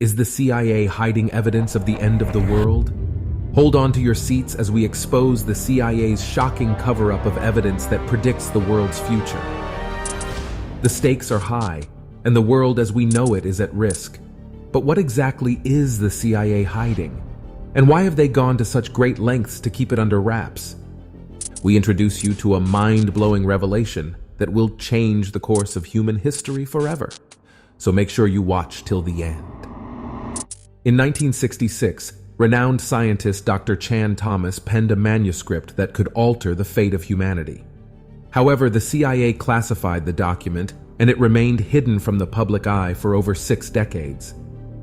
Is the CIA hiding evidence of the end of the world? Hold on to your seats as we expose the CIA's shocking cover-up of evidence that predicts the world's future. The stakes are high, and the world as we know it is at risk. But what exactly is the CIA hiding? And why have they gone to such great lengths to keep it under wraps? We introduce you to a mind-blowing revelation that will change the course of human history forever. So make sure you watch till the end. In 1966, renowned scientist Dr. Chan Thomas penned a manuscript that could alter the fate of humanity. However, the CIA classified the document, and it remained hidden from the public eye for over 6 decades.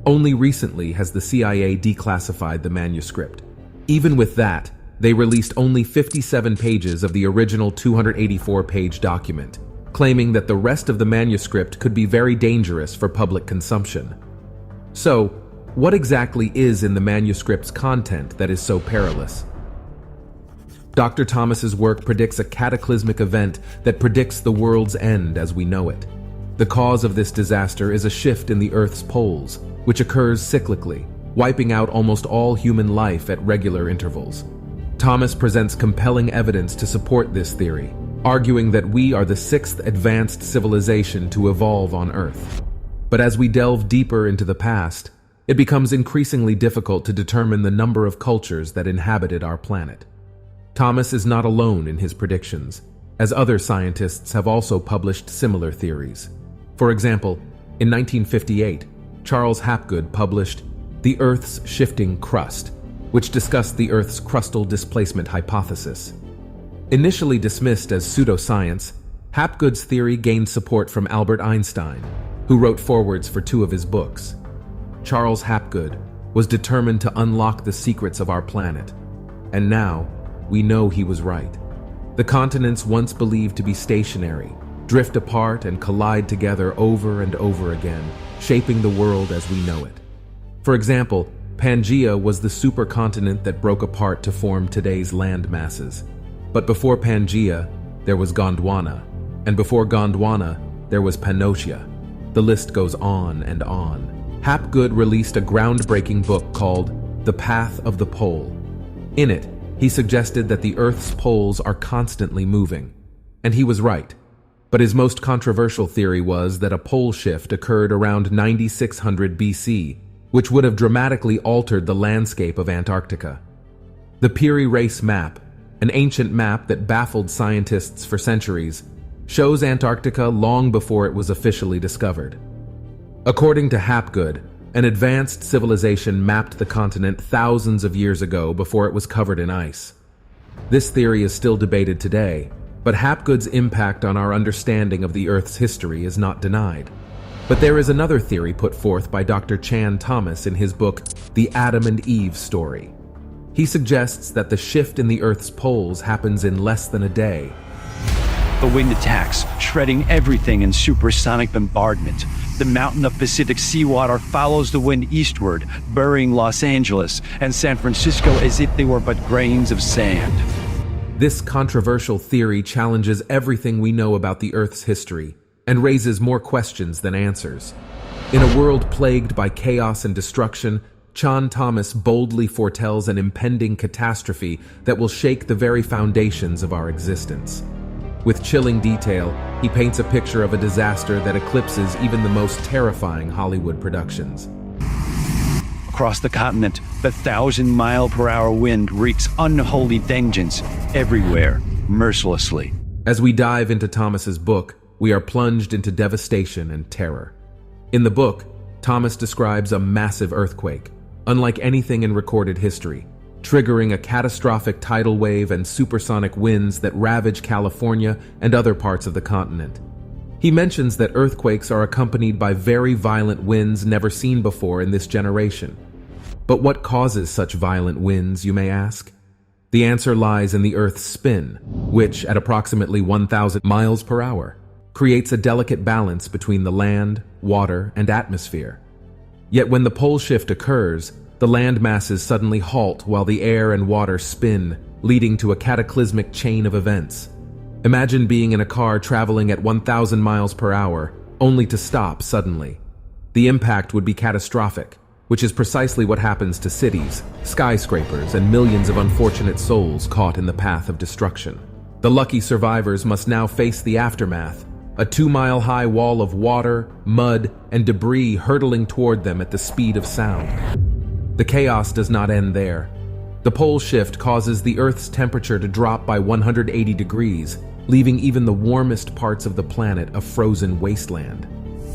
Only recently has the CIA declassified the manuscript. Even with that, they released only 57 pages of the original 284-page document, claiming that the rest of the manuscript could be very dangerous for public consumption. So, what exactly is in the manuscript's content that is so perilous? Dr. Thomas's work predicts a cataclysmic event that predicts the world's end as we know it. The cause of this disaster is a shift in the Earth's poles, which occurs cyclically, wiping out almost all human life at regular intervals. Thomas presents compelling evidence to support this theory, arguing that we are the 6th advanced civilization to evolve on Earth. But as we delve deeper into the past, it becomes increasingly difficult to determine the number of cultures that inhabited our planet. Thomas is not alone in his predictions, as other scientists have also published similar theories. For example, in 1958, Charles Hapgood published The Earth's Shifting Crust, which discussed the Earth's crustal displacement hypothesis. Initially dismissed as pseudoscience, Hapgood's theory gained support from Albert Einstein, who wrote forewords for 2 of his books. Charles Hapgood was determined to unlock the secrets of our planet, and now we know he was right. The continents once believed to be stationary drift apart and collide together over and over again, shaping the world as we know it. For example, Pangaea was the supercontinent that broke apart to form today's land masses. But before Pangaea, there was Gondwana, and before Gondwana, there was Pannotia. The list goes on and on. Hapgood released a groundbreaking book called The Path of the Pole. In it, he suggested that the Earth's poles are constantly moving. And he was right. But his most controversial theory was that a pole shift occurred around 9600 BC, which would have dramatically altered the landscape of Antarctica. The Piri Reis map, an ancient map that baffled scientists for centuries, shows Antarctica long before it was officially discovered. According to Hapgood, an advanced civilization mapped the continent thousands of years ago before it was covered in ice. This theory is still debated today, but Hapgood's impact on our understanding of the Earth's history is not denied. But there is another theory put forth by Dr. Chan Thomas in his book, The Adam and Eve Story. He suggests that the shift in the Earth's poles happens in less than a day. The wind attacks, shredding everything in supersonic bombardment. The mountain of Pacific seawater follows the wind eastward, burying Los Angeles and San Francisco as if they were but grains of sand. This controversial theory challenges everything we know about the Earth's history and raises more questions than answers. In a world plagued by chaos and destruction, Chan Thomas boldly foretells an impending catastrophe that will shake the very foundations of our existence. With chilling detail, he paints a picture of a disaster that eclipses even the most terrifying Hollywood productions. Across the continent, the 1,000-mile-per-hour wind wreaks unholy vengeance everywhere, mercilessly. As we dive into Thomas's book, we are plunged into devastation and terror. In the book, Thomas describes a massive earthquake, unlike anything in recorded history, triggering a catastrophic tidal wave and supersonic winds that ravage California and other parts of the continent. He mentions that earthquakes are accompanied by very violent winds never seen before in this generation. But what causes such violent winds, you may ask? The answer lies in the Earth's spin, which, at approximately 1,000 miles per hour, creates a delicate balance between the land, water, and atmosphere. Yet when the pole shift occurs, the land masses suddenly halt while the air and water spin, leading to a cataclysmic chain of events. Imagine being in a car traveling at 1,000 miles per hour, only to stop suddenly. The impact would be catastrophic, which is precisely what happens to cities, skyscrapers, and millions of unfortunate souls caught in the path of destruction. The lucky survivors must now face the aftermath, a 2-mile-high wall of water, mud, and debris hurtling toward them at the speed of sound. The chaos does not end there. The pole shift causes the Earth's temperature to drop by 180 degrees, leaving even the warmest parts of the planet a frozen wasteland.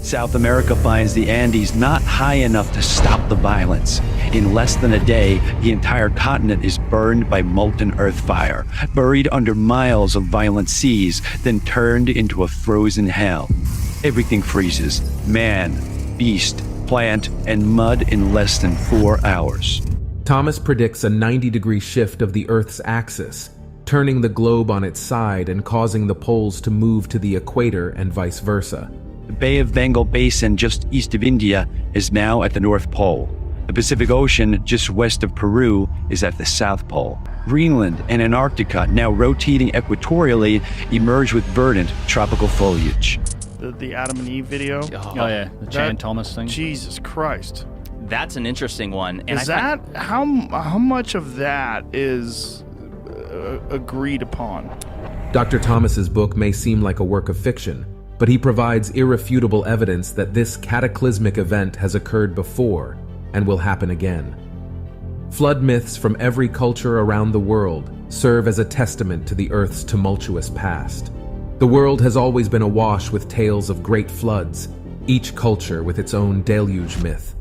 South America finds the Andes not high enough to stop the violence. In less than a day, the entire continent is burned by molten earth fire, buried under miles of violent seas, then turned into a frozen hell. Everything freezes: man, beast, plant, and mud in less than 4 hours. Thomas predicts a 90-degree shift of the Earth's axis, turning the globe on its side and causing the poles to move to the equator and vice versa. The Bay of Bengal Basin just east of India is now at the North Pole. The Pacific Ocean just west of Peru is at the South Pole. Greenland and Antarctica, now rotating equatorially, emerge with verdant tropical foliage. The Adam and Eve video. Oh yeah, the Chan Thomas thing. Jesus Christ. That's an interesting one. And Is that how much of that is agreed upon? Dr. Thomas's book may seem like a work of fiction, but he provides irrefutable evidence that this cataclysmic event has occurred before and will happen again. Flood myths from every culture around the world serve as a testament to the Earth's tumultuous past. The world has always been awash with tales of great floods, each culture with its own deluge myth.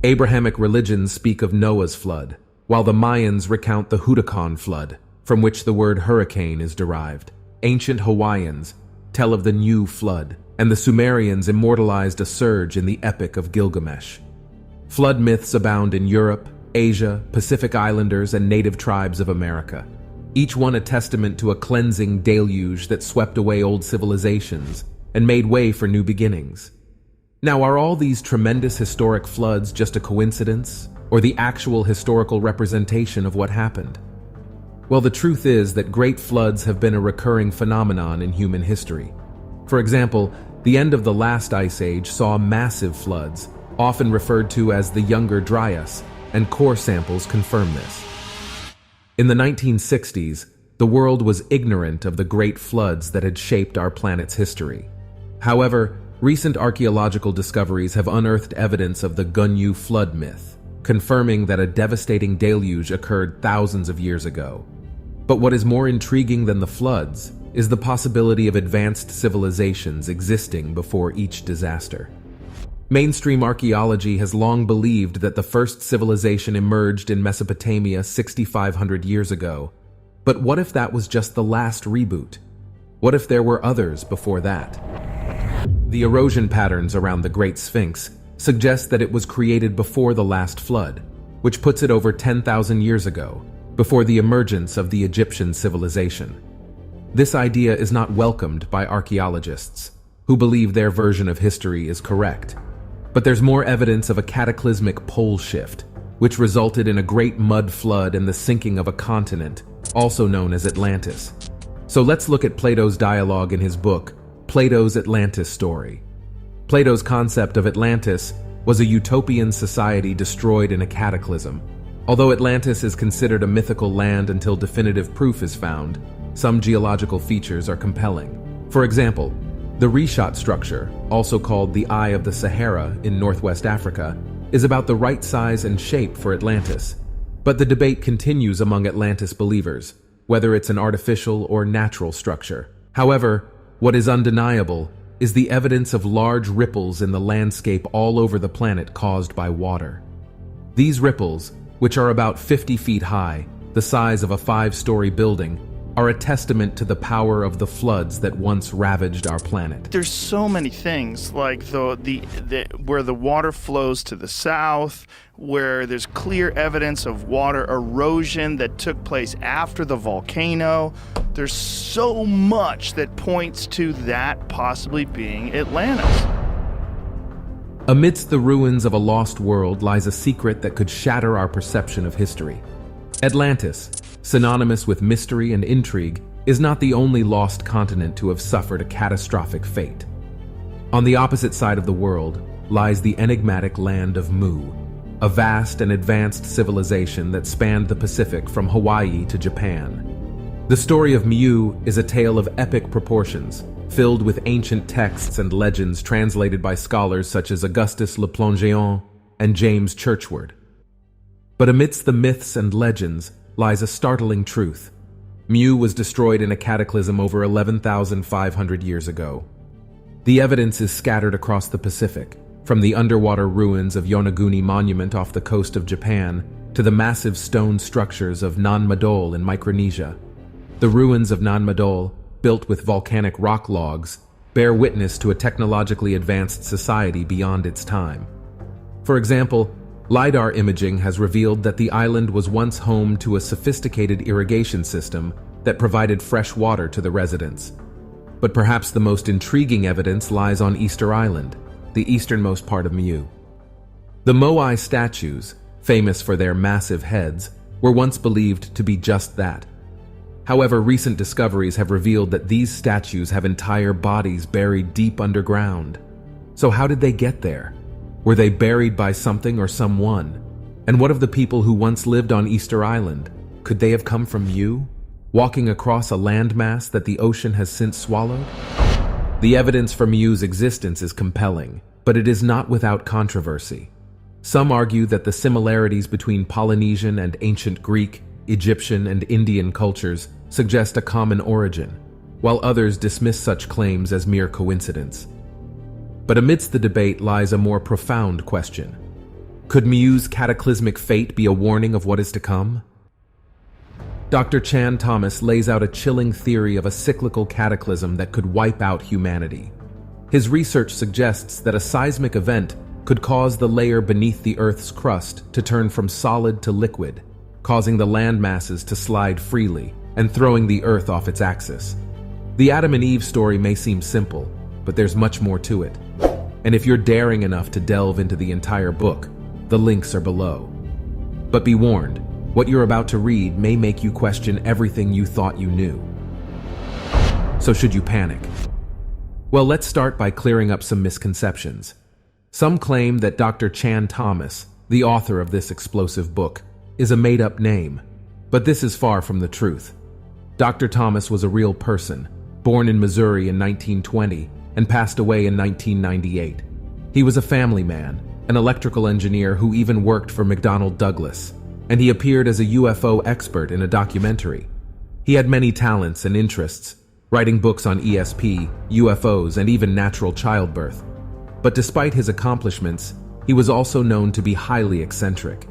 Abrahamic religions speak of Noah's flood, while the Mayans recount the Huracan flood, from which the word hurricane is derived. Ancient Hawaiians tell of the new flood, and the Sumerians immortalized a surge in the Epic of Gilgamesh. Flood myths abound in Europe, Asia, Pacific Islanders, and native tribes of America, each one a testament to a cleansing deluge that swept away old civilizations and made way for new beginnings. Now, are all these tremendous historic floods just a coincidence, or the actual historical representation of what happened? Well, the truth is that great floods have been a recurring phenomenon in human history. For example, the end of the last ice age saw massive floods, often referred to as the Younger Dryas, and core samples confirm this. In the 1960s, the world was ignorant of the great floods that had shaped our planet's history. However, recent archaeological discoveries have unearthed evidence of the Gunyu flood myth, confirming that a devastating deluge occurred thousands of years ago. But what is more intriguing than the floods is the possibility of advanced civilizations existing before each disaster. Mainstream archaeology has long believed that the first civilization emerged in Mesopotamia 6,500 years ago. But what if that was just the last reboot? What if there were others before that? The erosion patterns around the Great Sphinx suggest that it was created before the last flood, which puts it over 10,000 years ago, before the emergence of the Egyptian civilization. This idea is not welcomed by archaeologists, who believe their version of history is correct. But there's more evidence of a cataclysmic pole shift, which resulted in a great mud flood and the sinking of a continent, also known as Atlantis. So let's look at Plato's dialogue in his book, Plato's Atlantis Story. Plato's concept of Atlantis was a utopian society destroyed in a cataclysm. Although Atlantis is considered a mythical land until definitive proof is found, some geological features are compelling. For example, the Reshat structure, also called the Eye of the Sahara in northwest Africa, is about the right size and shape for Atlantis. But the debate continues among Atlantis believers, whether it's an artificial or natural structure. However, what is undeniable is the evidence of large ripples in the landscape all over the planet caused by water. These ripples, which are about 50 feet high, the size of a 5-story building, are a testament to the power of the floods that once ravaged our planet. There's so many things, like the where the water flows to the south, where there's clear evidence of water erosion that took place after the volcano. There's so much that points to that possibly being Atlantis. Amidst the ruins of a lost world lies a secret that could shatter our perception of history. Atlantis, synonymous with mystery and intrigue, is not the only lost continent to have suffered a catastrophic fate. On the opposite side of the world lies the enigmatic land of Mu. a vast and advanced civilization that spanned the Pacific from Hawaii to Japan. The story of Mu is a tale of epic proportions, filled with ancient texts and legends translated by scholars such as Augustus Le Plongeon and James Churchward. But amidst the myths and legends lies a startling truth. Mu was destroyed in a cataclysm over 11,500 years ago. The evidence is scattered across the Pacific, from the underwater ruins of Yonaguni Monument off the coast of Japan to the massive stone structures of Nan Madol in Micronesia. The ruins of Nan Madol, built with volcanic rock logs, bear witness to a technologically advanced society beyond its time. For example, LiDAR imaging has revealed that the island was once home to a sophisticated irrigation system that provided fresh water to the residents. But perhaps the most intriguing evidence lies on Easter Island, the easternmost part of Mu. The Moai statues, famous for their massive heads, were once believed to be just that. However, recent discoveries have revealed that these statues have entire bodies buried deep underground. So how did they get there? Were they buried by something or someone? And what of the people who once lived on Easter Island? Could they have come from Mu, walking across a landmass that the ocean has since swallowed? The evidence for Mu's existence is compelling, but it is not without controversy. Some argue that the similarities between Polynesian and ancient Greek, Egyptian, and Indian cultures suggest a common origin, while others dismiss such claims as mere coincidence. But amidst the debate lies a more profound question. Could Mu's cataclysmic fate be a warning of what is to come? Dr. Chan Thomas lays out a chilling theory of a cyclical cataclysm that could wipe out humanity. His research suggests that a seismic event could cause the layer beneath the Earth's crust to turn from solid to liquid, causing the land masses to slide freely and throwing the Earth off its axis. The Adam and Eve story may seem simple, but there's much more to it. And if you're daring enough to delve into the entire book, the links are below. But be warned, what you're about to read may make you question everything you thought you knew. So should you panic? Well, let's start by clearing up some misconceptions. Some claim that Dr. Chan Thomas, the author of this explosive book, is a made-up name, but this is far from the truth. Dr. Thomas was a real person, born in Missouri in 1920 and passed away in 1998. He was a family man, an electrical engineer who even worked for McDonnell Douglas, and he appeared as a UFO expert in a documentary. He had many talents and interests, writing books on ESP, UFOs, and even natural childbirth. But despite his accomplishments, he was also known to be highly eccentric.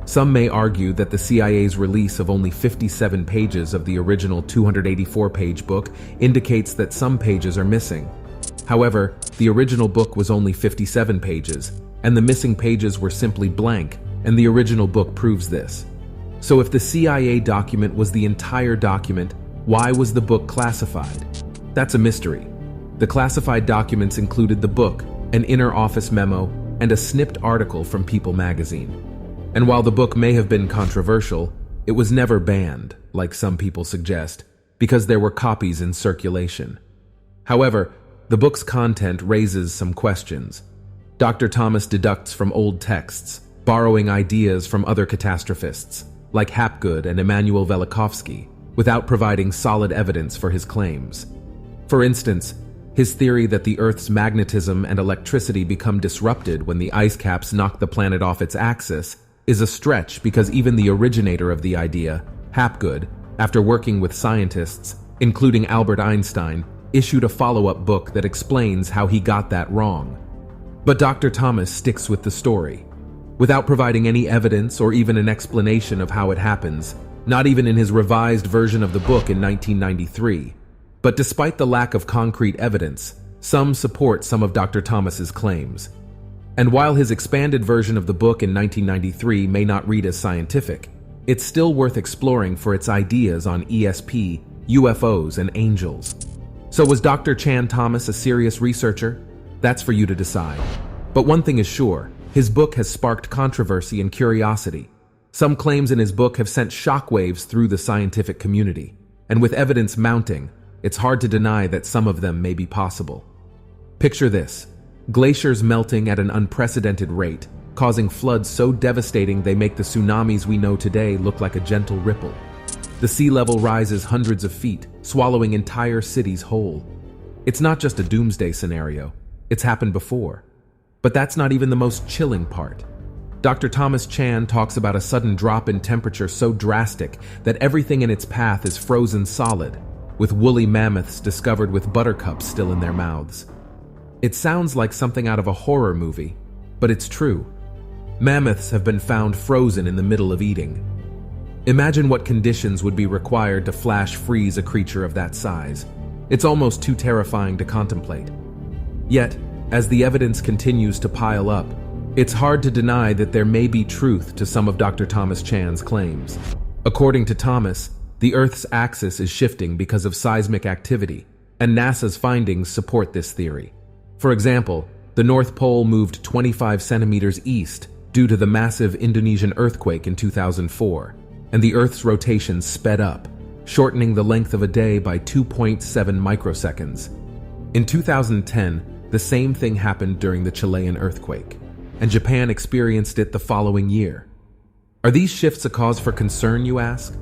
Some may argue that the CIA's release of only 57 pages of the original 284-page book indicates that some pages are missing. However, the original book was only 57 pages, and the missing pages were simply blank, and the original book proves this. So if the CIA document was the entire document, why was the book classified? That's a mystery. The classified documents included the book, an inner office memo, and a snipped article from People magazine. And while the book may have been controversial, it was never banned, like some people suggest, because there were copies in circulation. However, the book's content raises some questions. Dr. Thomas deducts from old texts, borrowing ideas from other catastrophists, like Hapgood and Immanuel Velikovsky, without providing solid evidence for his claims. For instance, his theory that the Earth's magnetism and electricity become disrupted when the ice caps knock the planet off its axis is a stretch because even the originator of the idea, Hapgood, after working with scientists, including Albert Einstein, issued a follow-up book that explains how he got that wrong. But Dr. Thomas sticks with the story, without providing any evidence or even an explanation of how it happens, not even in his revised version of the book in 1993. But despite the lack of concrete evidence, some support some of Dr. Thomas's claims. And while his expanded version of the book in 1993 may not read as scientific, it's still worth exploring for its ideas on ESP, UFOs, and angels. So was Dr. Chan Thomas a serious researcher? That's for you to decide. But one thing is sure, his book has sparked controversy and curiosity. Some claims in his book have sent shockwaves through the scientific community, and with evidence mounting, it's hard to deny that some of them may be possible. Picture this: glaciers melting at an unprecedented rate, causing floods so devastating they make the tsunamis we know today look like a gentle ripple. The sea level rises hundreds of feet, swallowing entire cities whole. It's not just a doomsday scenario. It's happened before. But that's not even the most chilling part. Dr. Thomas Chan talks about a sudden drop in temperature so drastic that everything in its path is frozen solid, with woolly mammoths discovered with buttercups still in their mouths. It sounds like something out of a horror movie, but it's true. Mammoths have been found frozen in the middle of eating. Imagine what conditions would be required to flash freeze a creature of that size. It's almost too terrifying to contemplate. Yet, as the evidence continues to pile up, it's hard to deny that there may be truth to some of Dr. Thomas Chan's claims. According to Thomas, the Earth's axis is shifting because of seismic activity, and NASA's findings support this theory. For example, the North Pole moved 25 centimeters east due to the massive Indonesian earthquake in 2004, and the Earth's rotation sped up, shortening the length of a day by 2.7 microseconds. In 2010, the same thing happened during the Chilean earthquake, and Japan experienced it the following year. Are these shifts a cause for concern, you ask?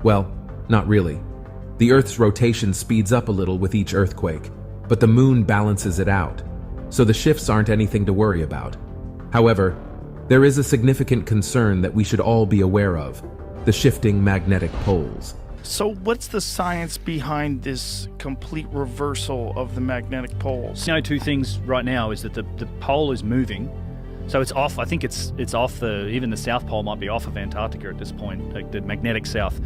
Well, not really. The Earth's rotation speeds up a little with each earthquake, but the moon balances it out, so the shifts aren't anything to worry about. However, there is a significant concern that we should all be aware of: the shifting magnetic poles. So what's the science behind this complete reversal of the magnetic poles? You know, two things right now is that the pole is moving. So it's off. I think it's off even the South Pole might be off of Antarctica at this point, like the magnetic south.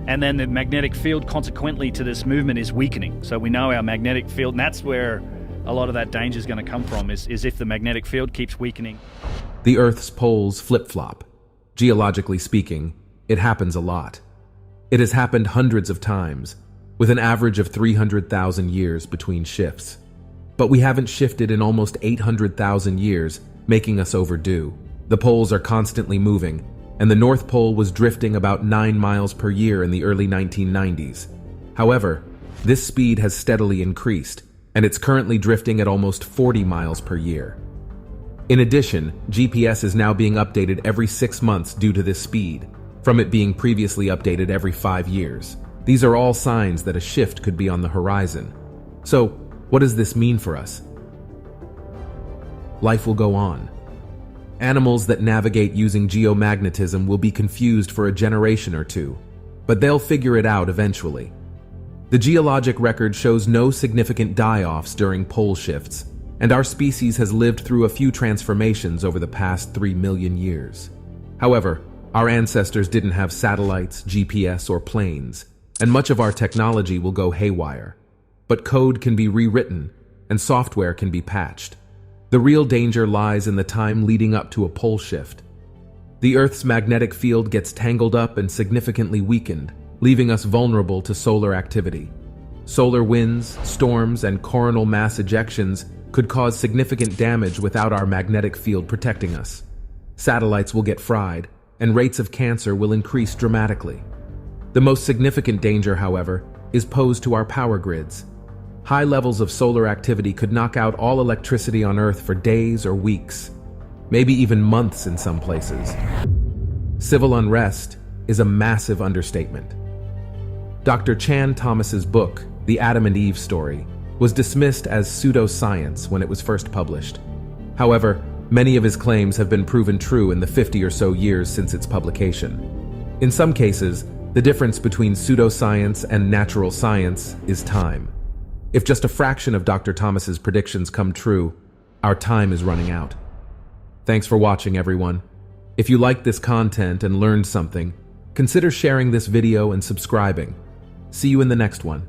And then the magnetic field consequently to this movement is weakening. So we know our magnetic field, and that's where a lot of that danger is going to come from, is if the magnetic field keeps weakening. The Earth's poles flip-flop. Geologically speaking, it happens a lot. It has happened hundreds of times, with an average of 300,000 years between shifts. But we haven't shifted in almost 800,000 years, making us overdue. The poles are constantly moving, and the North Pole was drifting about 9 miles per year in the early 1990s. However, this speed has steadily increased, and it's currently drifting at almost 40 miles per year. In addition, GPS is now being updated every 6 months due to this speed, from it being previously updated every 5 years. These are all signs that a shift could be on the horizon. So, what does this mean for us? Life will go on. Animals that navigate using geomagnetism will be confused for a generation or two, but they'll figure it out eventually. The geologic record shows no significant die-offs during pole shifts, and our species has lived through a few transformations over the past 3 million years. However, our ancestors didn't have satellites, GPS, or planes, and much of our technology will go haywire. But code can be rewritten, and software can be patched. The real danger lies in the time leading up to a pole shift. The Earth's magnetic field gets tangled up and significantly weakened, leaving us vulnerable to solar activity. Solar winds, storms, and coronal mass ejections could cause significant damage without our magnetic field protecting us. Satellites will get fried, and rates of cancer will increase dramatically. The most significant danger, however, is posed to our power grids. High levels of solar activity could knock out all electricity on Earth for days or weeks, maybe even months in some places. Civil unrest is a massive understatement. Dr. Chan Thomas's book, The Adam and Eve Story, was dismissed as pseudoscience when it was first published. However, many of his claims have been proven true in the 50 or so years since its publication. In some cases, the difference between pseudoscience and natural science is time. If just a fraction of Dr. Thomas's predictions come true, our time is running out. Thanks for watching, everyone. If you liked this content and learned something, consider sharing this video and subscribing. See you in the next one.